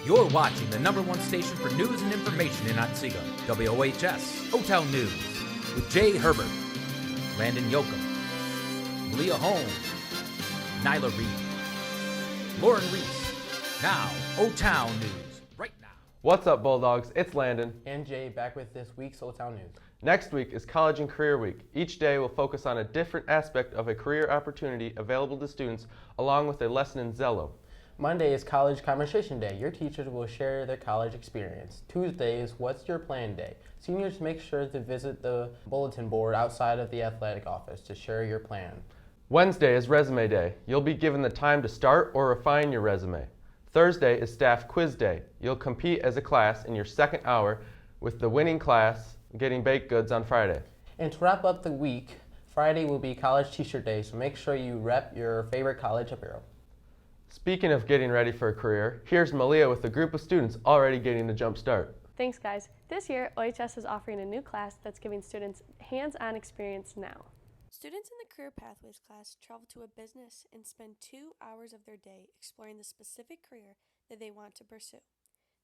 You're watching the #1 station for news and information in Otsego, WOHS, O-Town News, with Jay Herbert, Landon Yoakum, Leah Holmes, Nyla Reed, Lauren Reese. Now, O-Town News, right now. What's up, Bulldogs? It's Landon. And Jay back with this week's O-Town News. Next week is College and Career Week. Each day will focus on a different aspect of a career opportunity available to students, along with a lesson in Zello. Monday is College Conversation Day. Your teachers will share their college experience. Tuesday is What's Your Plan Day. Seniors, make sure to visit the bulletin board outside of the athletic office to share your plan. Wednesday is Resume Day. You'll be given the time to start or refine your resume. Thursday is Staff Quiz Day. You'll compete as a class in your second hour, with the winning class getting baked goods on Friday. And to wrap up the week, Friday will be College T-shirt Day, so make sure you rep your favorite college apparel. Speaking of getting ready for a career, here's Malia with a group of students already getting a jump start. Thanks, guys. This year, OHS is offering a new class that's giving students hands-on experience now. Students in the Career Pathways class travel to a business and spend 2 hours of their day exploring the specific career that they want to pursue.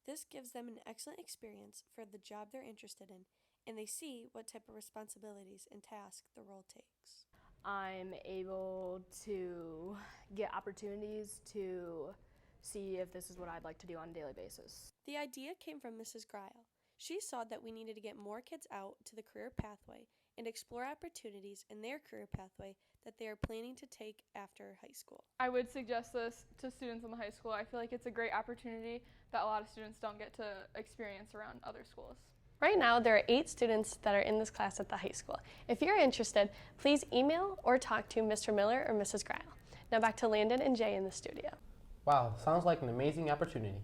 This gives them an excellent experience for the job they're interested in, and they see what type of responsibilities and tasks the role takes. I'm able to get opportunities to see if this is what I'd like to do on a daily basis. The idea came from Mrs. Greil. She saw that we needed to get more kids out to the career pathway and explore opportunities in their career pathway that they are planning to take after high school. I would suggest this to students in the high school. I feel like it's a great opportunity that a lot of students don't get to experience around other schools. Right now, there are 8 students that are in this class at the high school. If you're interested, please email or talk to Mr. Miller or Mrs. Greil. Now back to Landon and Jay in the studio. Wow, sounds like an amazing opportunity.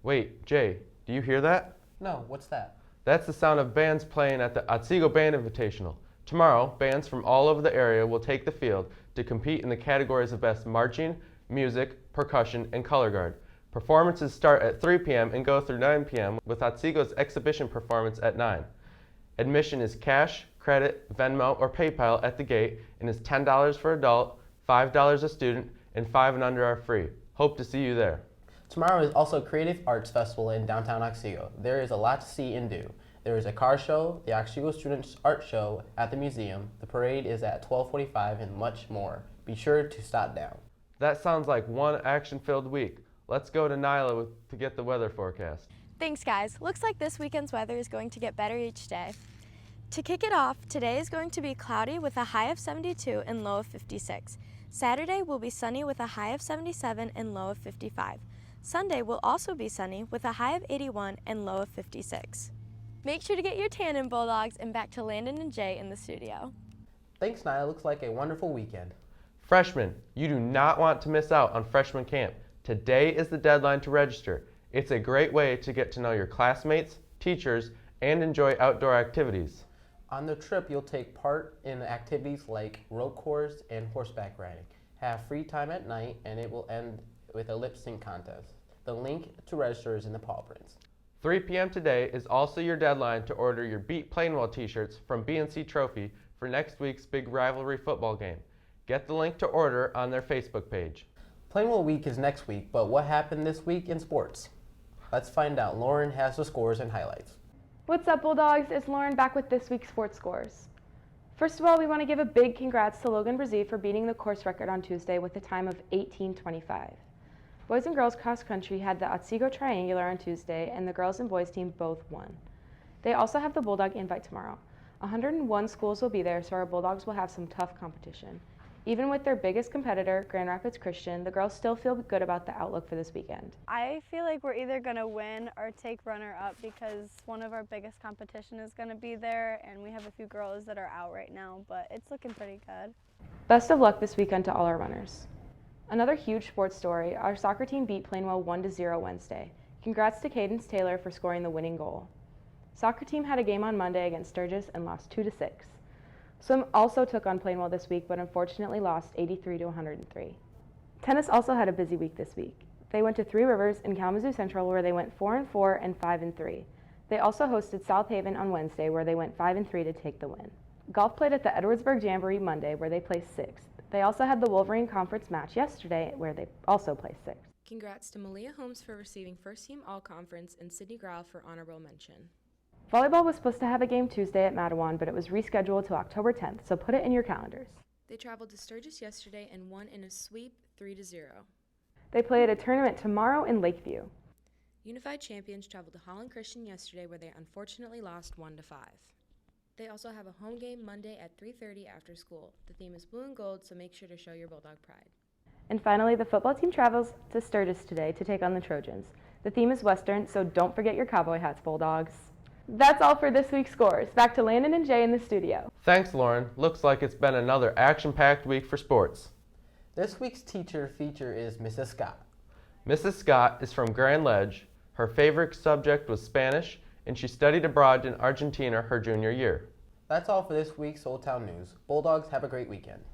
Wait, Jay, do you hear that? No, what's that? That's the sound of bands playing at the Otsego Band Invitational. Tomorrow, bands from all over the area will take the field to compete in the categories of Best Marching, Music, Percussion, and Color Guard. Performances start at 3 p.m. and go through 9 p.m. with Otsego's exhibition performance at 9. Admission is cash, credit, Venmo, or PayPal at the gate and is $10 for adult, $5 a student, and 5 and under are free. Hope to see you there. Tomorrow is also Creative Arts Festival in downtown Otsego. There is a lot to see and do. There is a car show, the Otsego Students Art Show at the museum, the parade is at 12:45, and much more. Be sure to stop down. That sounds like one action-filled week. Let's go to Nyla to get the weather forecast. Thanks, guys. Looks like this weekend's weather is going to get better each day. To kick it off, today is going to be cloudy with a high of 72 and low of 56. Saturday will be sunny with a high of 77 and low of 55. Sunday will also be sunny with a high of 81 and low of 56. Make sure to get your tan in, Bulldogs, and back to Landon and Jay in the studio. Thanks, Nyla. Looks like a wonderful weekend. Freshmen, you do not want to miss out on freshman camp. Today is the deadline to register. It's a great way to get to know your classmates, teachers, and enjoy outdoor activities. On the trip, you'll take part in activities like rope course and horseback riding. Have free time at night, and it will end with a lip sync contest. The link to register is in the paw prints. 3 p.m. today is also your deadline to order your Beat Plainwell t-shirts from B&C Trophy for next week's big rivalry football game. Get the link to order on their Facebook page. Plainwell Week is next week, but what happened this week in sports? Let's find out. Lauren has the scores and highlights. What's up, Bulldogs? It's Lauren back with this week's sports scores. First of all, we want to give a big congrats to Logan Brzee for beating the course record on Tuesday with a time of 18:25. Boys and girls cross country had the Otsego Triangular on Tuesday, and the girls and boys team both won. They also have the Bulldog Invite tomorrow. 101 schools will be there, so our Bulldogs will have some tough competition. Even with their biggest competitor, Grand Rapids Christian, the girls still feel good about the outlook for this weekend. I feel like we're either going to win or take runner-up because one of our biggest competition is going to be there, and we have a few girls that are out right now, but it's looking pretty good. Best of luck this weekend to all our runners. Another huge sports story, our soccer team beat Plainwell 1-0 Wednesday. Congrats to Cadence Taylor for scoring the winning goal. Soccer team had a game on Monday against Sturgis and lost 2-6. Swim also took on Plainwell this week, but unfortunately lost 83-103. Tennis also had a busy week this week. They went to Three Rivers in Kalamazoo Central, where they went 4-4 and 5-3. They also hosted South Haven on Wednesday, where they went 5-3 to take the win. Golf played at the Edwardsburg Jamboree Monday, where they placed 6th. They also had the Wolverine Conference match yesterday, where they also placed 6th. Congrats to Malia Holmes for receiving First Team All-Conference and Sydney Grau for Honorable Mention. Volleyball was supposed to have a game Tuesday at Matawan, but it was rescheduled to October 10th, so put it in your calendars. They traveled to Sturgis yesterday and won in a sweep 3-0. They play at a tournament tomorrow in Lakeview. Unified Champions traveled to Holland Christian yesterday where they unfortunately lost 1-5. They also have a home game Monday at 3:30 after school. The theme is blue and gold, so make sure to show your Bulldog pride. And finally, the football team travels to Sturgis today to take on the Trojans. The theme is Western, so don't forget your cowboy hats, Bulldogs. That's all for this week's scores. Back to Landon and Jay in the studio. Thanks, Lauren. Looks like it's been another action-packed week for sports. This week's teacher feature is Mrs. Scott. Mrs. Scott is from Grand Ledge. Her favorite subject was Spanish, and she studied abroad in Argentina her junior year. That's all for this week's Old Town News. Bulldogs, have a great weekend.